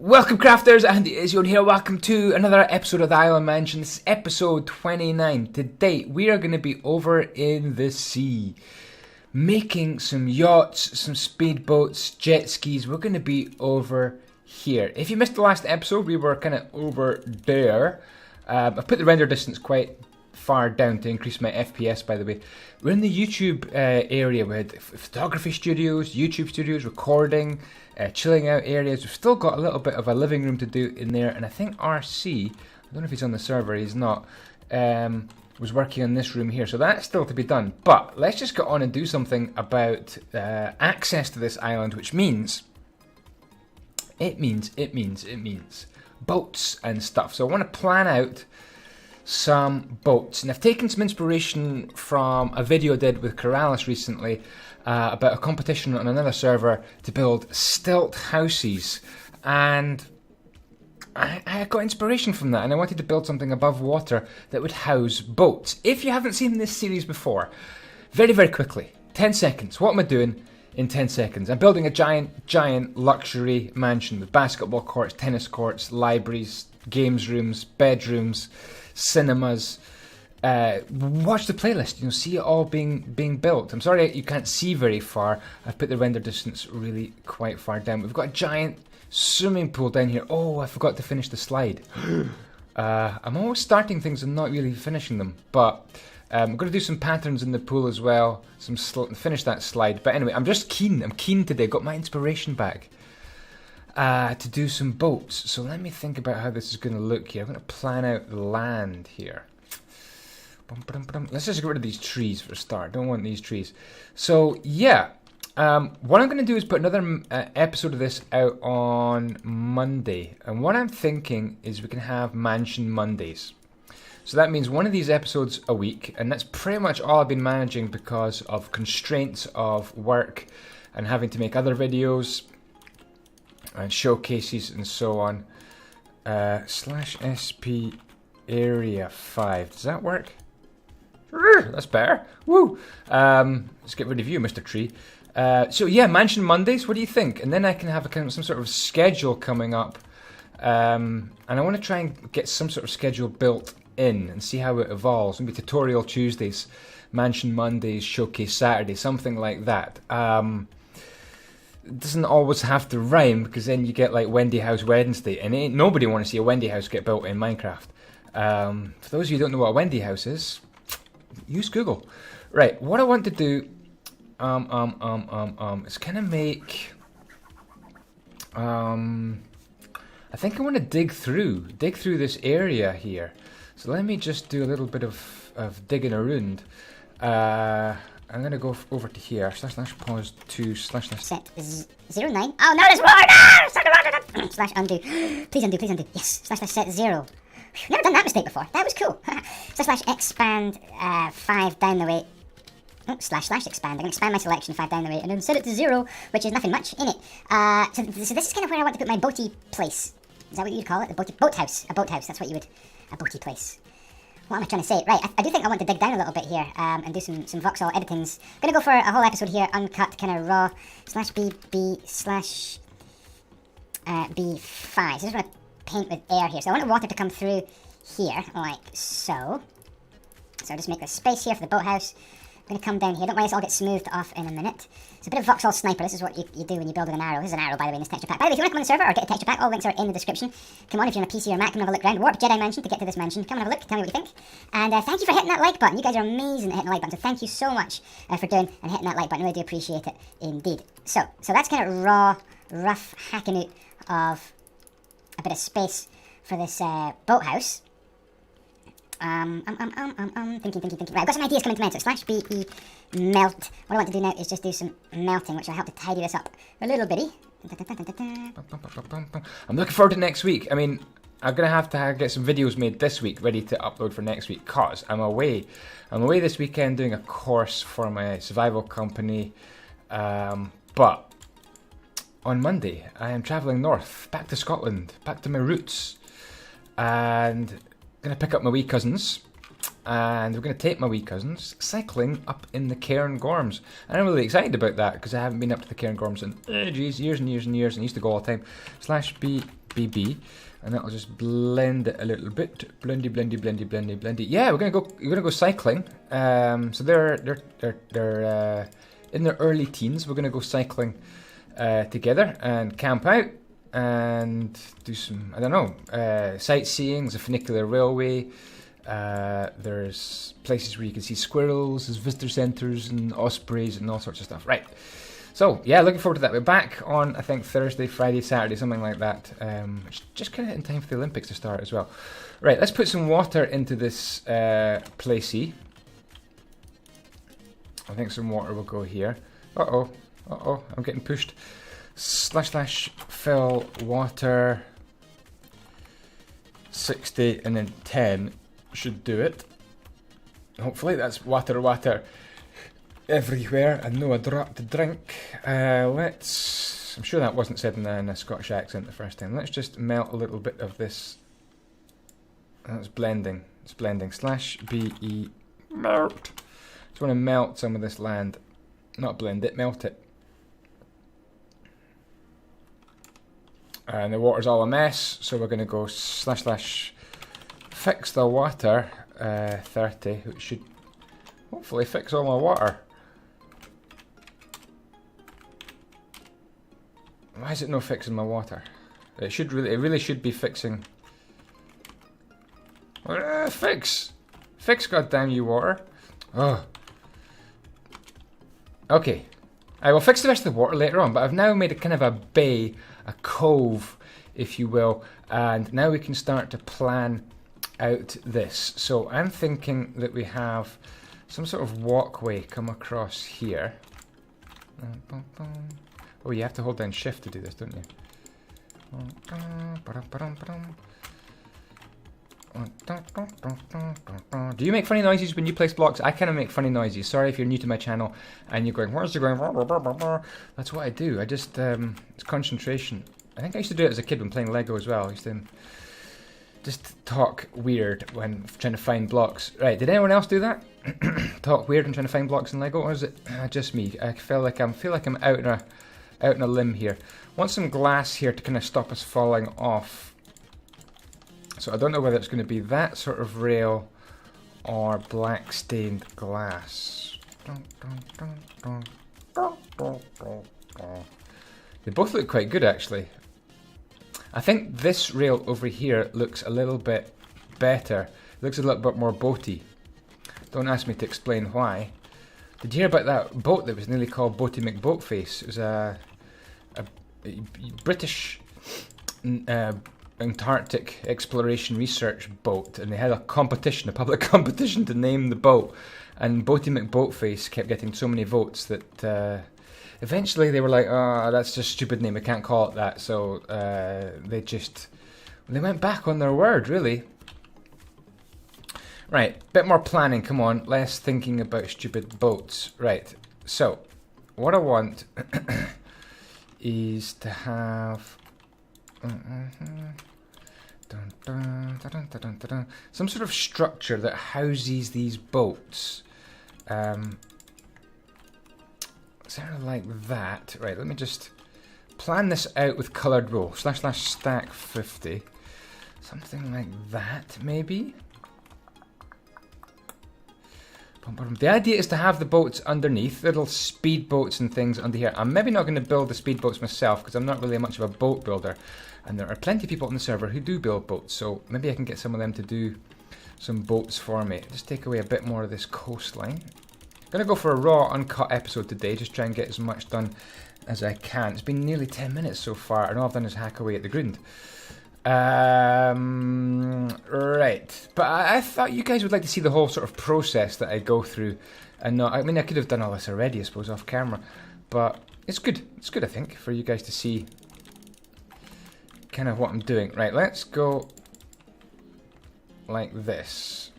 Welcome crafters, andyisyoda here. Welcome to another episode of the Island Mansion. This is episode 29. Today we are going to be over in the sea, making some yachts, some speedboats, jet skis. We're going to be over here. If you missed the last episode, we were kind of over there. I've put the render distance quite far down to increase my FPS, by the way. We're in the YouTube area with photography studios, YouTube studios, recording, chilling out areas. We've still got a little bit of a living room to do in there, and I think RC, I don't know if he's on the server, he's not, was working on this room here, so that's still to be done. But let's just get on and do something about access to this island, which means it means boats and stuff. So I want to plan out some boats, and I've taken some inspiration from a video I did with Corrales recently about a competition on another server to build stilt houses, and I got inspiration from that, and I wanted to build something above water that would house boats. If you haven't seen this series before, very quickly, 10 seconds, what am I doing in 10 seconds? I'm building a giant luxury mansion with basketball courts, tennis courts, libraries, games rooms, bedrooms, cinemas. Watch the playlist, see it all being built. I'm sorry you can't see very far. I've put the render distance really quite far down. We've got a giant swimming pool down here. Oh, I forgot to finish the slide. I'm always starting things and not really finishing them, but I'm going to do some patterns in the pool as well, finish that slide. But anyway, I'm keen today, got my inspiration back to do some boats. So let me think about how this is going to look here. I'm going to plan out the land here. Let's just get rid of these trees for a start. Don't want these trees. So yeah, what I'm going to do is put another episode of this out on Monday. And what I'm thinking is we can have Mansion Mondays. So that means one of these episodes a week, and that's pretty much all I've been managing because of constraints of work and having to make other videos and showcases and so on. /SP area 5. Does that work? That's better. Woo! Let's get rid of you, Mr. Tree. So yeah, Mansion Mondays, what do you think? And then I can have some sort of schedule coming up. And I want to try and get some sort of schedule built in and see how it evolves. Maybe tutorial Tuesdays, Mansion Mondays, showcase Saturday, something like that. It doesn't always have to rhyme, because then you get like Wendy House Wednesday, and ain't nobody want to see a Wendy House get built in Minecraft. For those of you who don't know what a Wendy House is, use Google. Right, what I want to do is kind of make I think I want to dig through this area here. So let me just do a little bit of digging around. I'm gonna go over to here. /pause to / set 09. Oh no, there's more! No! / undo. Please undo. Yes. / set 0. Never done that mistake before. That was cool. / expand 5 down the way. Oh, / expand. I'm gonna expand my selection 5 down the way and then set it to 0, which is nothing much in it. So this is kind of where I want to put my boaty place. Is that what you'd call it? The boathouse. A boathouse. That's what you would. A boaty place. What am I trying to say? Right, I do think I want to dig down a little bit here and do some Voxel editings. I'm going to go for a whole episode here, uncut, kind of raw, /BB /B5. So I just want to paint with air here. So I want the water to come through here, like so. So I'll just make a space here for the boathouse. I'm going to come down here. Don't worry, this all gets smoothed off in a minute. It's a bit of Voxel Sniper. This is what you do when you build with an arrow. This is an arrow, by the way, in this texture pack. By the way, if you want to come on the server or get a texture pack, all links are in the description. Come on, if you're on a PC or Mac, come and have a look around. Warp Jedimansion to get to this mansion. Come and have a look. Tell me what you think. And thank you for hitting that like button. You guys are amazing at hitting the like button. So thank you so much for doing and hitting that like button. I really do appreciate it indeed. So that's kind of rough hacking out of a bit of space for this boathouse. Thinking. Right, I've got some ideas coming to mind. So /BE melt. What I want to do now is just do some melting, which will help to tidy this up a little bitty. I'm looking forward to next week. I mean, I'm going to have get some videos made this week ready to upload for next week, because I'm away. I'm away this weekend doing a course for my survival company. But on Monday, I am travelling north, back to Scotland, back to my roots. And I'm going to pick up my wee cousins, and we're going to take my wee cousins cycling up in the Cairngorms. And I'm really excited about that, because I haven't been up to the Cairngorms in ages, years and years and years, and I used to go all the time. /B BB, and that'll just blend it a little bit. Blendy, blendy, blendy, blendy, blendy. Yeah, we're gonna go cycling. So they're in their early teens. We're gonna go cycling together and camp out and do some, I don't know, sightseeing. There's a funicular railway. There's places where you can see squirrels. There's visitor centres and ospreys and all sorts of stuff. Right. So, yeah, looking forward to that. We're back on, I think, Thursday, Friday, Saturday, something like that. Just kind of in time for the Olympics to start as well. Right, let's put some water into this placey. I think some water will go here. Uh-oh, I'm getting pushed. / fill water 60 and then 10 should do it. Hopefully that's water everywhere and no a drop to drink. I'm sure that wasn't said in a Scottish accent the first time. Let's just melt a little bit of this. That's blending. It's blending. / BE melt. Just want to melt some of this land. Not blend it, melt it. And the water's all a mess, so we're going to go / fix the water 30, which should hopefully fix all my water. Why is it no fixing my water? It really should be fixing. Fix, goddamn you water! Oh. Okay, I will fix the rest of the water later on, but I've now made a kind of a bay, a cove, if you will, and now we can start to plan out this. So I'm thinking that we have some sort of walkway come across here. Oh, you have to hold down shift to do this, don't you? Do you make funny noises when you place blocks? I kind of make funny noises. Sorry if you're new to my channel and you're going, where's it going? That's what I do. I just, it's concentration. I think I used to do it as a kid when playing Lego as well. I used to just talk weird when trying to find blocks. Right, did anyone else do that? Talk weird when trying to find blocks in Lego? Or is it just me? I feel like I'm out in a limb here. Want some glass here to kind of stop us falling off. So I don't know whether it's going to be that sort of rail or black stained glass. They both look quite good actually. I think this rail over here looks a little bit better. It looks a little bit more boaty. Don't ask me to explain why. Did you hear about that boat that was nearly called Boaty McBoatface? It was a British Antarctic exploration research boat, and they had a competition, a public competition to name the boat, and Boaty McBoatface kept getting so many votes that eventually they were like, oh, that's just a stupid name, I can't call it that, so they went back on their word, really. Right, bit more planning, come on, less thinking about stupid boats. Right, so, what I want is to have some sort of structure that houses these boats. Sort of like that. Right, let me just plan this out with coloured roll. / stack 50. Something like that, maybe? The idea is to have the boats underneath, little speed boats and things under here. I'm maybe not going to build the speed boats myself because I'm not really much of a boat builder. And there are plenty of people on the server who do build boats, so maybe I can get some of them to do some boats for me. Just take away a bit more of this coastline. I'm going to go for a raw, uncut episode today, just try and get as much done as I can. It's been nearly 10 minutes so far, and all I've done is hack away at the ground. Right, but I thought you guys would like to see the whole sort of process that I go through, and not, I mean, I could have done all this already, I suppose, off camera, but it's good, I think, for you guys to see kind of what I'm doing. Right, let's go like this,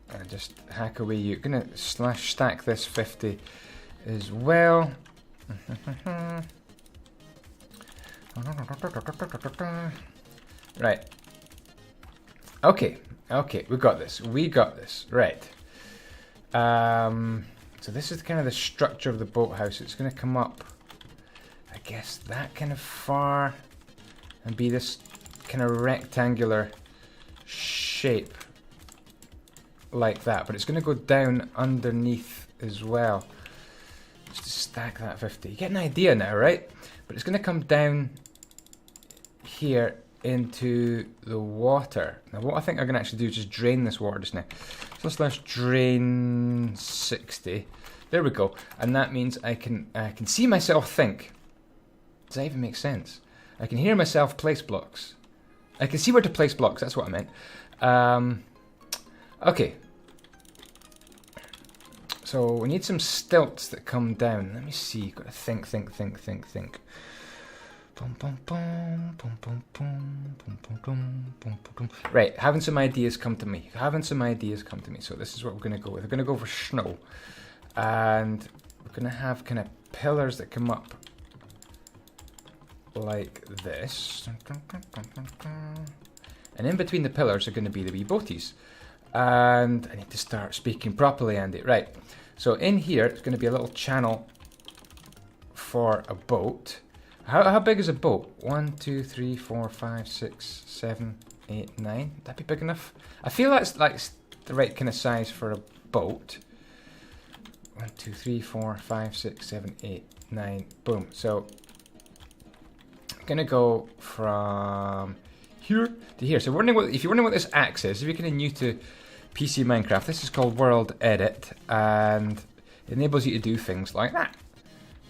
and just hack away. You're gonna / stack this 50 as well. Right. Okay, we got this. Right. So this is kind of the structure of the boathouse. It's going to come up, I guess, that kind of far and be this kind of rectangular shape like that. But it's going to go down underneath as well. Just to stack that 50. You get an idea now, right? But it's going to come down here into the water. Now what I think I'm going to actually do is just drain this water just now. So let's drain 60. There we go. And that means I can see myself think. Does that even make sense? I can hear myself place blocks. I can see where to place blocks, that's what I meant. Okay. So we need some stilts that come down. Let me see. Got to think. Right, having some ideas come to me. So this is what we're going to go with. We're going to go for snow. And we're going to have kind of pillars that come up like this. And in between the pillars are going to be the wee boaties. And I need to start speaking properly, Andy. Right, so in here it's going to be a little channel for a boat. How big is a boat? 1, 2, 3, 4, 5, 6, 7, 8, 9. Would that be big enough? I feel that's like the right kind of size for a boat. 1, 2, 3, 4, 5, 6, 7, 8, 9. Boom. So I'm gonna go from here to here. So if you're wondering what this axe is, if you're kind of new to PC Minecraft, this is called World Edit, and it enables you to do things like that,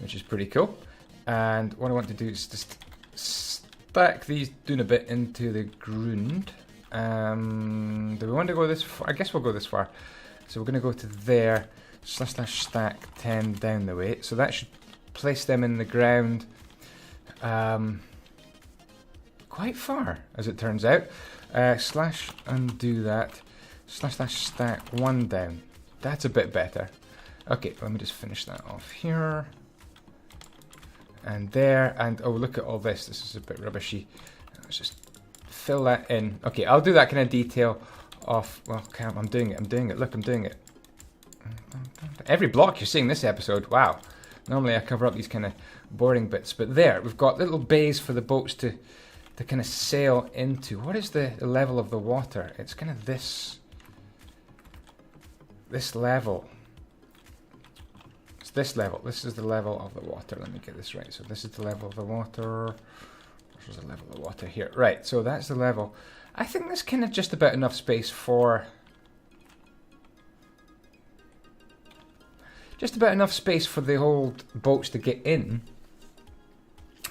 which is pretty cool. And what I want to do is just stack these down a bit into the ground. Do we want to go this far? I guess we'll go this far. So we're going to go to there, / stack 10 down the way. So that should place them in the ground quite far, as it turns out. / undo that, / stack 1 down. That's a bit better. Okay, let me just finish that off here. And there, and oh, look at all this. This is a bit rubbishy. Let's just fill that in. Okay, I'll do that kind of detail off. Well, I'm doing it. Look, I'm doing it. Every block you're seeing this episode. Wow. Normally I cover up these kind of boring bits, but there, we've got little bays for the boats to kind of sail into. What is the level of the water? It's kind of this level. This level. This is the level of the water. Let me get this right. So this is the level of the water. This is the level of the water here. Right, so that's the level. I think there's kind of just about enough space for... Just about enough space for the old boats to get in.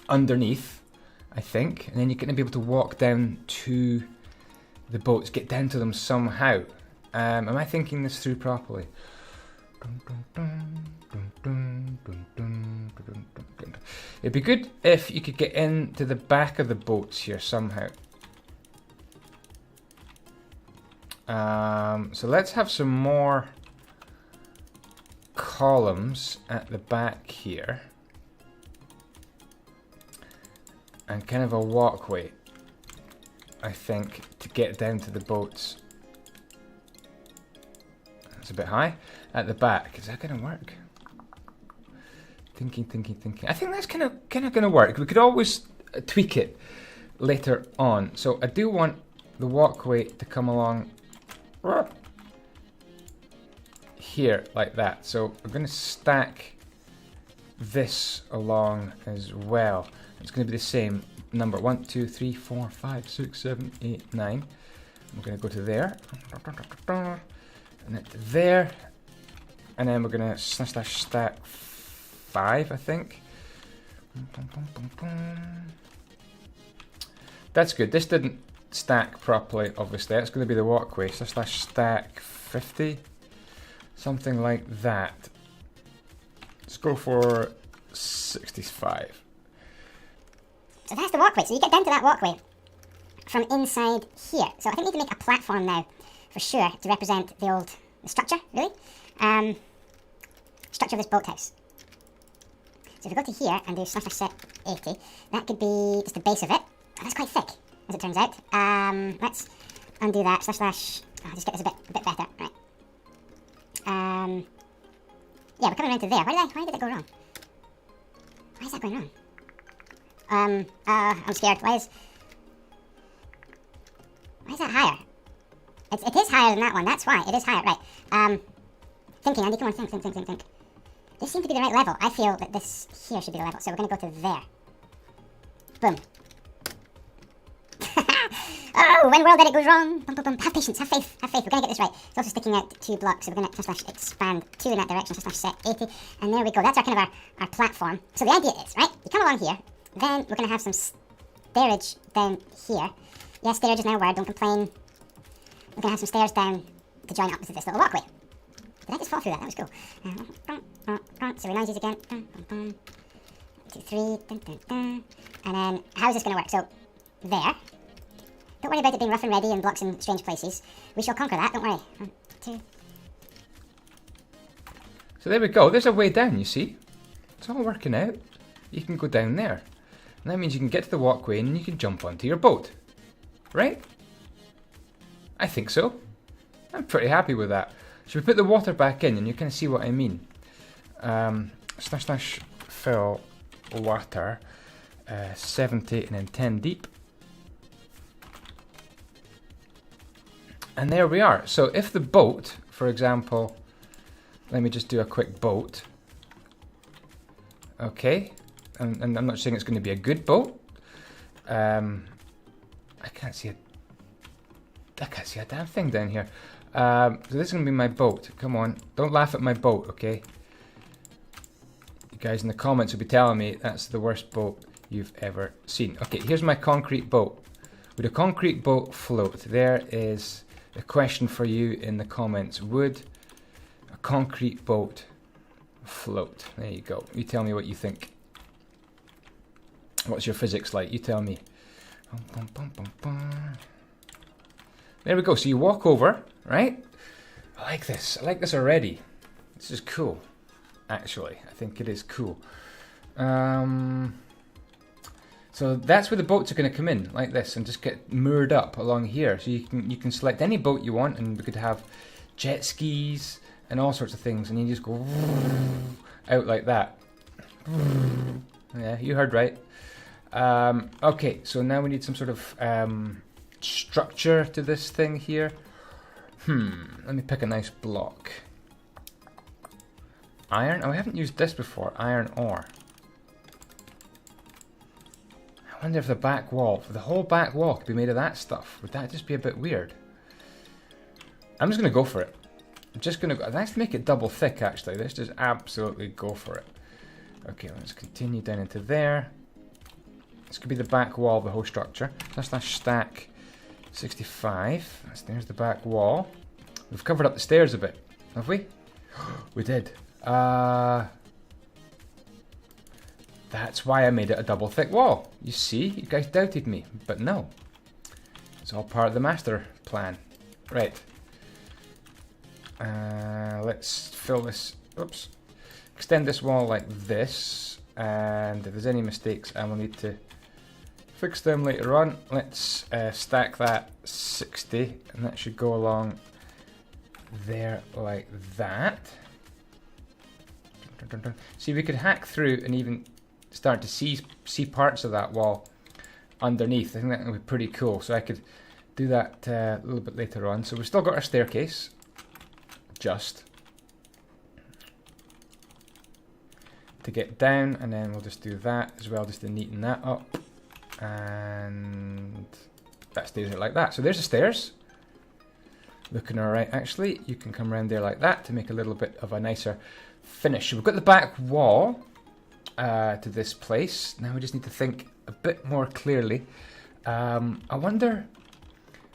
Underneath, I think. And then you're going to be able to walk down to the boats. Get down to them somehow. Am I thinking this through properly? It'd be good if you could get into the back of the boats here somehow. So let's have some more columns at the back here. And kind of a walkway, I think, to get down to the boats. That's a bit high. At the back, is that going to work? Thinking. I think that's kind of going to work. We could always tweak it later on. So I do want the walkway to come along here like that. So we're going to stack this along as well. It's going to be the same number. 1, 2, 3, 4, 5, 6, 7, 8, 9. We're going to go to there. And then to there. And then we're going to / stack 5, I think. That's good. This didn't stack properly, obviously. That's going to be the walkway. / stack 50. Something like that. Let's go for 65. So that's the walkway. So you get down to that walkway from inside here. So I think we need to make a platform now, for sure, to represent the structure, really. Structure of this boathouse. So if we go to here and do / set 80, that could be just the base of it. Oh, that's quite thick, as it turns out. Let's undo that. / just get this a bit better. Right. Yeah, we're coming around to there. Why did it go wrong? Why is that going wrong? I'm scared. Why is Why is that higher? It is higher than that one, that's why. It is higher, right. Thinking, Andy, come on, think. This seems to be the right level. I feel that this here should be the level, so we're going to go to there. Boom. Oh, when world edit goes wrong. Bum, bum, bum. Have patience, have faith. We're going to get this right. It's also sticking out 2 blocks, so we're going to / expand 2 in that direction, / set 80. And there we go. That's our kind of our platform. So the idea is, right, you come along here, then we're going to have some stairage down here. Yes, stairage is now a word, don't complain. We're going to have some stairs down to join up to this little walkway. Did I just fall through that? That was cool. So we noises again. 1, 2, 3. And then, how is this going to work? So, there. Don't worry about it being rough and ready and blocks in strange places. We shall conquer that, don't worry. 1, 2. So there we go. There's a way down, you see. It's all working out. You can go down there. And that means you can get to the walkway and you can jump onto your boat. Right? I think so. I'm pretty happy with that. So we put the water back in and you kind of see what I mean. / fill water 70 and then 10 deep. And there we are. So if the boat, for example, let me just do a quick boat. Okay, and I'm not saying it's going to be a good boat. I can't see a damn thing down here. So this is going to be my boat. Come on, don't laugh at my boat, okay? You guys in the comments will be telling me that's the worst boat you've ever seen. Okay, here's my concrete boat. Would a concrete boat float? There is a question for you in the comments. Would a concrete boat float? There you go. You tell me what you think. What's your physics like? You tell me. There we go. So you walk over, right? I like this. I like this already. This is cool. Actually, I think it is cool. So that's where the boats are going to come in, like this, and just get moored up along here. So you can select any boat you want, and we could have jet skis and all sorts of things, and you just go out like that. Yeah, you heard right. Okay, so now we need some sort of structure to this thing here. Let me pick a nice block. Iron? Oh, I haven't used this before. Iron ore. I wonder if the back wall, the whole back wall could be made of that stuff. Would that just be a bit weird? I'm just going to go for it. I'm just going to go. Let's make it double thick, actually. Let's just absolutely go for it. Okay, let's continue down into there. This could be the back wall of the whole structure. / stack 65. There's the back wall. We've covered up the stairs a bit, have we? We did. That's why I made it a double thick wall. You see, you guys doubted me, but no. It's all part of the master plan. Right. Let's fill this, oops. Extend this wall like this, and if there's any mistakes, I will need to fix them later on. Let's stack that 60, and that should go along there like that. See, we could hack through and even start to see parts of that wall underneath. I think that would be pretty cool. So I could do that a little bit later on. So we've still got our staircase, just to get down, and then we'll just do that as well, just to neaten that up, and that stays like that. So there's the stairs. Looking alright, actually. You can come around there like that to make a little bit of a nicer finish. So we've got the back wall to this place. Now we just need to think a bit more clearly. I wonder,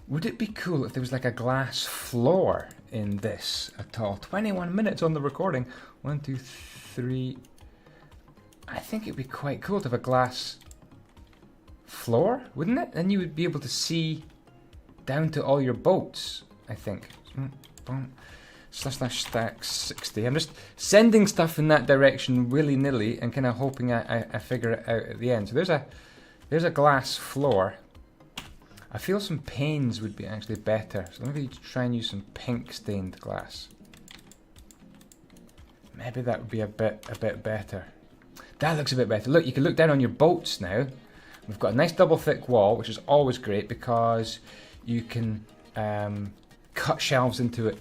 would it be cool if there was like a glass floor in this at all? 21 minutes on the recording. 1, 2, 3. I think it'd be quite cool to have a glass floor, wouldn't it? Then you would be able to see down to all your boats, I think. / stack 60. I'm just sending stuff in that direction willy-nilly and kind of hoping I figure it out at the end. So there's a glass floor. I feel some panes would be actually better. So maybe try and use some pink stained glass. Maybe that would be a bit better. That looks a bit better. Look, you can look down on your boats now. We've got a nice double thick wall, which is always great because you can cut shelves into it,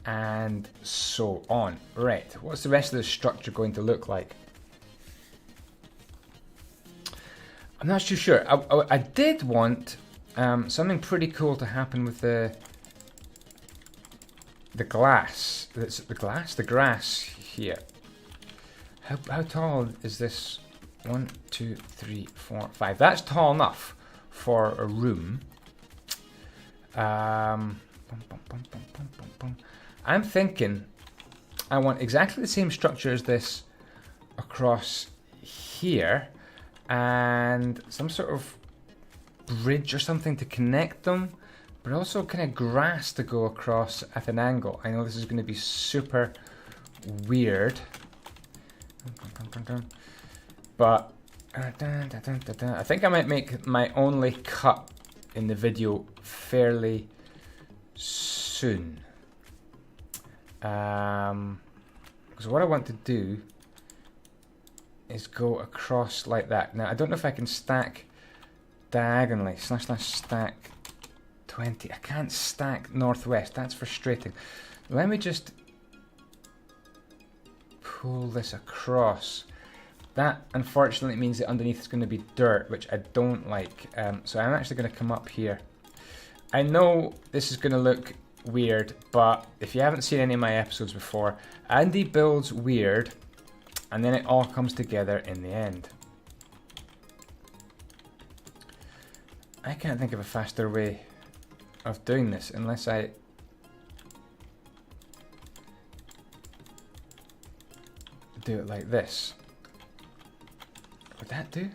and so on. Right, what's the rest of the structure going to look like? I'm not too sure. I did want something pretty cool to happen with the glass. The grass here. How tall is this? 1, 2, 3, 4, 5. That's tall enough for a room. I'm thinking I want exactly the same structure as this across here, and some sort of bridge or something to connect them, but also kind of grass to go across at an angle. I know this is going to be super weird, but I think I might make my only cut in the video fairly soon. Because what I want to do is go across like that. Now I don't know if I can stack diagonally. / stack 20. I can't stack northwest. That's frustrating. Let me just pull this across. That unfortunately means that underneath is going to be dirt, which I don't like. So I'm actually going to come up here. I know this is going to look weird, but if you haven't seen any of my episodes before, Andy builds weird, and then it all comes together in the end. I can't think of a faster way of doing this unless I do it like this. Would that do?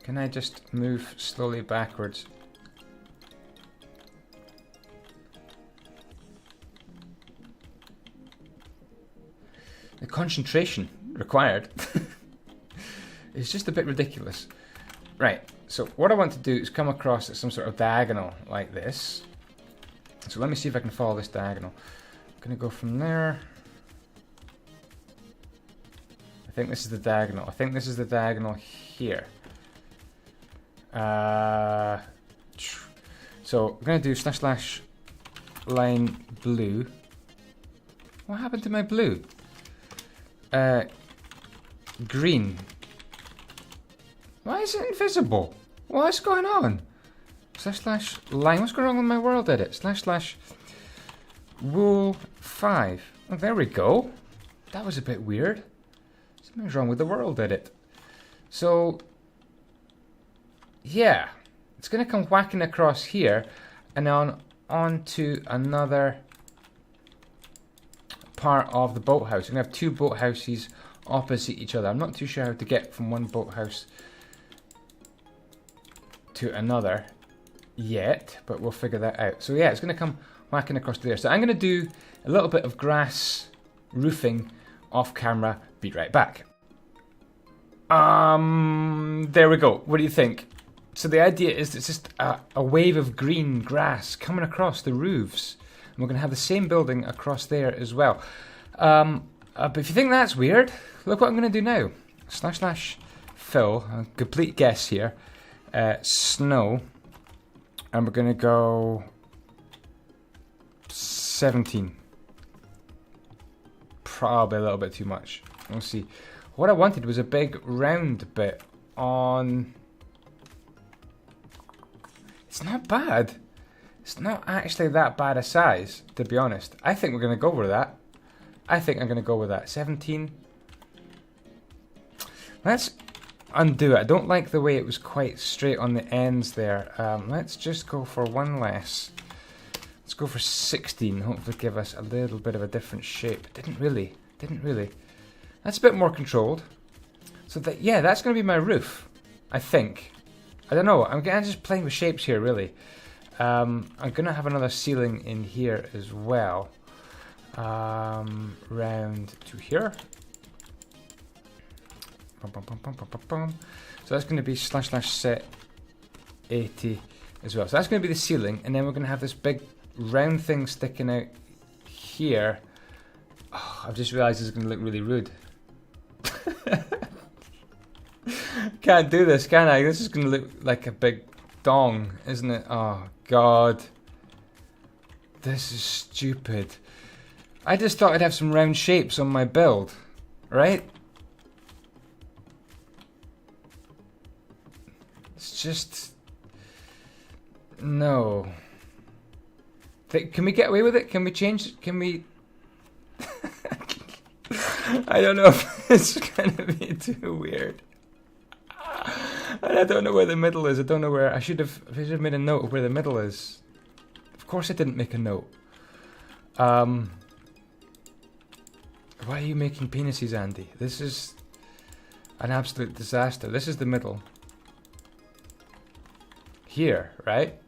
Can I just move slowly backwards? The concentration required is just a bit ridiculous. Right, so what I want to do is come across at some sort of diagonal like this. So let me see if I can follow this diagonal. I'm going to go from there. I think this is the diagonal. I think this is the diagonal here. So I'm going to do / line blue. What happened to my blue? Green. Why is it invisible? What's going on? / line. What's going on with my world edit? / wool 5. Oh, there we go. That was a bit weird. Something's wrong with the world edit. So, yeah, it's going to come whacking across here and on to another part of the boathouse. We're going to have two boathouses opposite each other. I'm not too sure how to get from one boathouse to another yet, but we'll figure that out. So yeah, it's going to come whacking across there. So I'm going to do a little bit of grass roofing off camera. Be right back. There we go. What do you think? So the idea is it's just a wave of green grass coming across the roofs. And we're going to have the same building across there as well. But if you think that's weird, look what I'm going to do now. / fill, a complete guess here. Snow. And we're going to go 17. Probably a little bit too much. We'll see. What I wanted was a big round bit on... It's not bad. It's not actually that bad a size, to be honest. I think we're going to go with that. I think I'm going to go with that. 17. Let's undo it. I don't like the way it was quite straight on the ends there. Let's just go for one less. Let's go for 16. Hopefully give us a little bit of a different shape. Didn't really. That's a bit more controlled. So that, yeah, that's going to be my roof, I think. I don't know. I'm just playing with shapes here, really. I'm going to have another ceiling in here as well. Round to here. So that's going to be / set 80 as well. So that's going to be the ceiling, and then we're going to have this big round thing sticking out here. Oh, I've just realised this is going to look really rude. Can't do this, can I? This is going to look like a big dong, isn't it? Oh, God. This is stupid. I just thought I'd have some round shapes on my build, right? It's just... No. Can we get away with it? Can we change? Can we... I don't know if it's going to be too weird. And I don't know where the middle is. I don't know where... I should have made a note of where the middle is. Of course I didn't make a note. Why are you making penises, Andy? This is an absolute disaster. This is the middle. Here, right?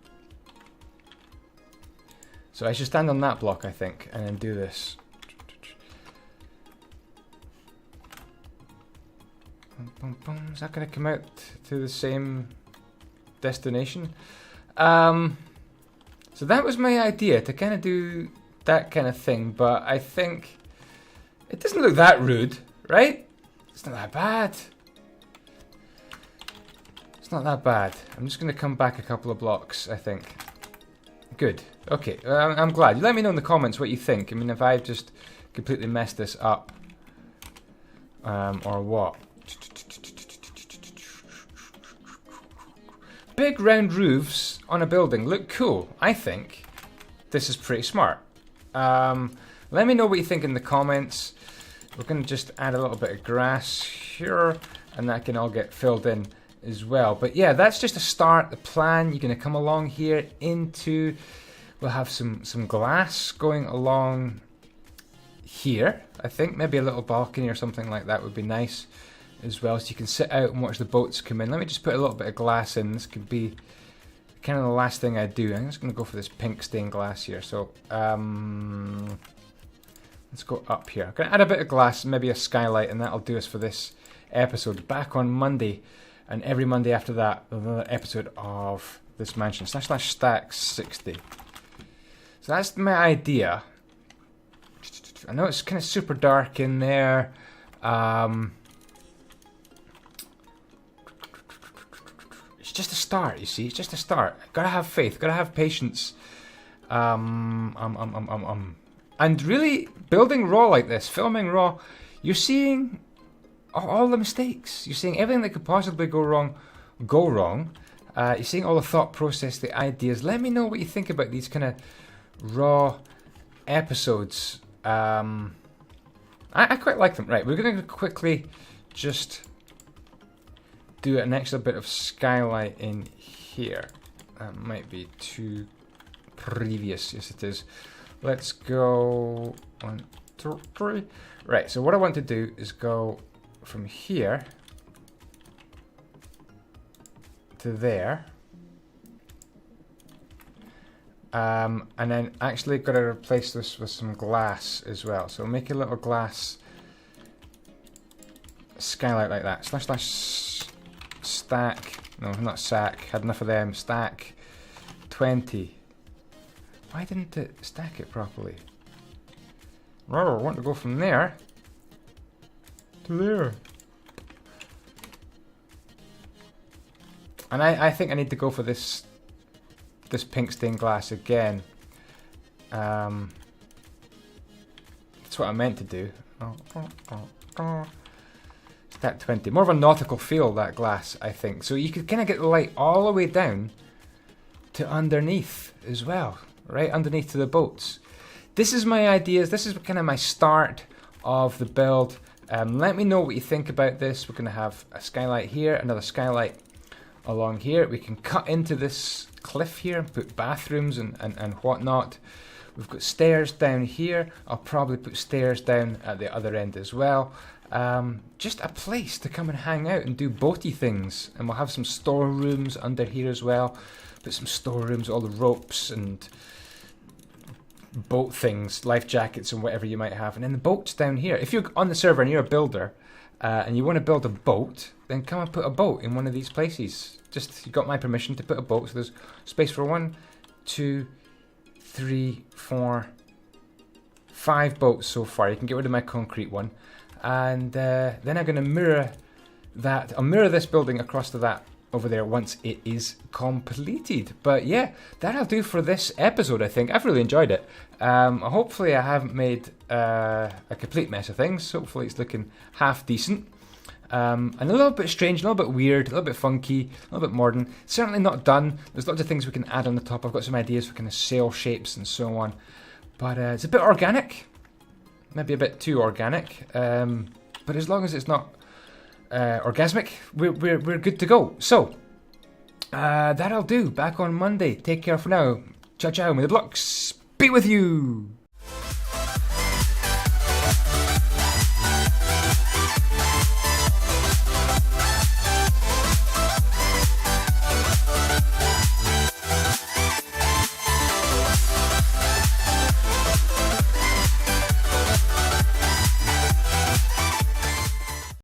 So I should stand on that block, I think, and then do this. Is that going to come out to the same destination? So that was my idea, to kind of do that kind of thing, but I think it doesn't look that rude, right? It's not that bad. It's not that bad. I'm just going to come back a couple of blocks, I think. Good. Okay, I'm glad. Let me know in the comments what you think. I mean, if I've just completely messed this up, or what. Big round roofs on a building look cool. I think this is pretty smart. Let me know what you think in the comments. We're going to just add a little bit of grass here, and that can all get filled in as well. But yeah, that's just a start, the plan. You're going to come along here into... We'll have some glass going along here, I think. Maybe a little balcony or something like that would be nice as well, so you can sit out and watch the boats come in. Let me just put a little bit of glass in. This could be kind of the last thing I do. I'm just going to go for this pink stained glass here. So let's go up here. I'm going to add a bit of glass, maybe a skylight, and that'll do us for this episode. Back on Monday, and every Monday after that, another episode of this mansion. /stack 60. So that's my idea. I know it's kind of super dark in there. It's just a start, you see. It's just a start. Gotta have faith. Gotta have patience. And really, building raw like this, filming raw, you're seeing all the mistakes. You're seeing everything that could possibly go wrong, go wrong. You're seeing all the thought process, the ideas. Let me know what you think about these kind of raw episodes. I quite like them. Right, we're going to quickly just do an extra bit of skylight in here. That might be too previous. Yes, it is. Let's go 1, 2, 3. Right, so what I want to do is go from here to there. And then actually got to replace this with some glass as well. So make a little glass skylight like that. / stack. No, not sack. Had enough of them. Stack 20. Why didn't it stack it properly? Oh, I want to go from there to there. And I think I need to go for this pink stained glass again. That's what I meant to do. Stack 20. More of a nautical feel, that glass, I think. So you could kind of get the light all the way down to underneath as well. Right underneath to the boats. This is my ideas. This is kind of my start of the build. Let me know what you think about this. We're going to have a skylight here, another skylight along here. We can cut into this cliff here and put bathrooms and whatnot. We've got stairs down here. I'll probably put stairs down at the other end as well. Just a place to come and hang out and do boaty things. And we'll have some storerooms under here as well. Put some storerooms, all the ropes and boat things, life jackets and whatever you might have. And then the boats down here. If you're on the server and you're a builder and you want to build a boat, then come and put a boat in one of these places. Just, you got my permission to put a boat. So there's space for 1, 2, 3, 4, 5 boats so far. You can get rid of my concrete one. And then I'm going to mirror that. I'll mirror this building across to that over there once it is completed. But yeah, that'll do for this episode, I think. I've really enjoyed it. Hopefully I haven't made a complete mess of things. Hopefully it's looking half decent. And a little bit strange, a little bit weird, a little bit funky, a little bit modern. Certainly not done. There's lots of things we can add on the top. I've got some ideas for kind of sail shapes and so on. But it's a bit organic. Maybe a bit too organic. But as long as it's not orgasmic, we're good to go. So, that'll do. Back on Monday. Take care for now. Ciao, ciao. May the blocks be with you.